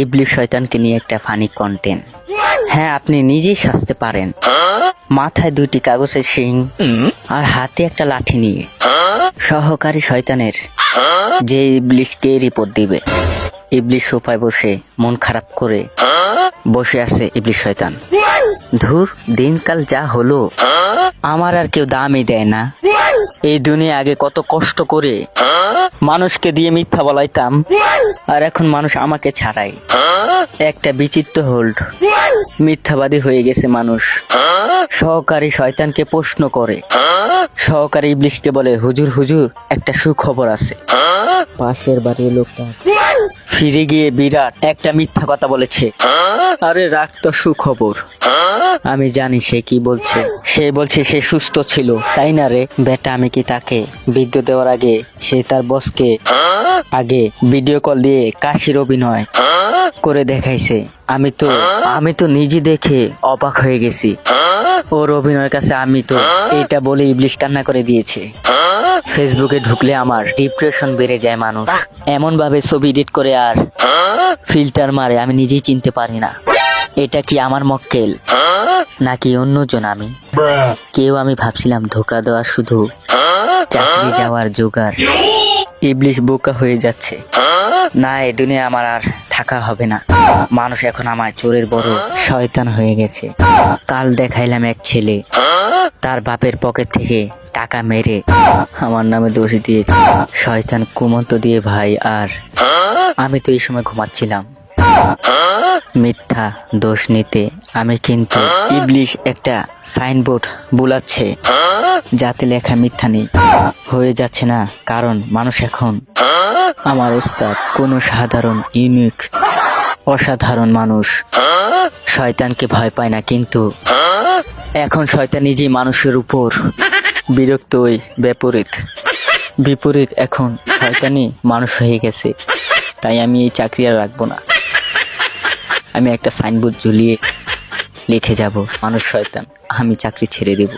ইবলিশ শয়তানকে নিয়ে একটা ফানি কন্টেন্ট। হ্যাঁ, আপনি নিজেই সাজতে পারেন। মাথায় 2টি কাগজের শিং আর হাতে একটা লাঠি নিয়ে সহকারী শয়তানের যে ইবলিশকে রিপোর্ট দিবে। ইবলিশ সোফায় বসে মন খারাপ করে বসে আছে ইবলিশ শয়তান। ধুর, দিনকাল যা হলো, আমার আর কেউ দামই দেয় না। এই দুনিয়া আগে কত কষ্ট করে মানুষকে দিয়ে মিথ্যা বলাইতাম, আর এখন মানুষ আমাকে ছাড়াই। একটা বিচিত্র হোল্ড, মিথ্যাবাদী হয়ে গেছে মানুষ। সহকারী শয়তানকে প্রশ্ন করে, সহকারী ইবলিশকে বলে, হুজুর হুজুর, একটা সুখবর আছে। পাশের বাড়ির লোকটা ফিরে গিয়ে বিরাট একটা মিথ্যা কথা বলেছে। আরে রাখ তো সুখবর, আমি জানি সে কি বলছে। সে বলছে সে সুস্থ ছিল, তাই না রে বেটা? আমি কি তাকে বিদ্যুৎ দেওয়ার আগে সে তার বসকে আগে ভিডিও কল দিয়ে কাশির অভিনয় করে দেখাইছে। আমি তো নিজে দেখে অবাক হয়ে গেছি। ওর অভিনয়ের কাছে আমি তো এটা বলে ইবলিশ কান্না করে দিয়েছে। ফেসবুকে ঢুকলে আমার ডিপ্রেশন বেড়ে যায়। মানুষ এমন ভাবে ছবি এডিট করে আর ফিল্টার মারে, আমি নিজেই চিনতে পারি না এটা কি আমার মক্কেল নাকি অন্যজন। আমি ভাবছিলাম ধোকা দেওয়া শুধু চাকরি যাওয়ার জোগাড়। ইবলিশ বোকা হয়ে যাচ্ছে। না, এই দুনিয়া আমার আর থাকা হবে না। মানুষ এখন আমার চোরের বড় শয়তান হয়ে গেছে। কাল দেখাইলাম এক ছেলে তার বাপের পকেট থেকে টাকা মেরে আমার নামে দোষ দিয়েছে। শয়তান কুমন্ত দিয়ে ভাই। আর আমি তো এই সময় ঘুমাচ্ছিলাম। মিথ্যা দোষ নিতে আমি কিন্তু ইবলিশ একটা সাইনবোর্ড বুলাচ্ছে যাতে লেখা মিথ্যা নেই। হয়ে যাচ্ছে না, কারণ মানুষ এখন আমার ওস্তাদ কোনো সাধারণ ইউনিক অসাধারণ মানুষ। শয়তানকে ভয় পায় না, কিন্তু এখন শয়তান নিজেই মানুষের উপর বিরক্ত। ওই বিপরীত এখন শয়তানই মানুষ হয়ে গেছে। তাই আমি এই চাকরি আর রাখবো না। আমি একটা সাইনবোর্ড ঝুলিয়ে লিখে যাব, মানুষ শয়তান, আমি চাকরি ছেড়ে দেব।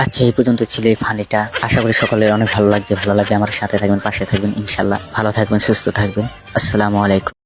আচ্ছা, এই পর্যন্ত ছিল এই ফানিটা। আশা করি সকলের অনেক ভালো লাগছে। ভালো লাগলে আমার সাথে থাকবেন, পাশে থাকবেন ইনশাল্লাহ। ভালো থাকবেন, সুস্থ থাকবেন। আসসালামু আলাইকুম।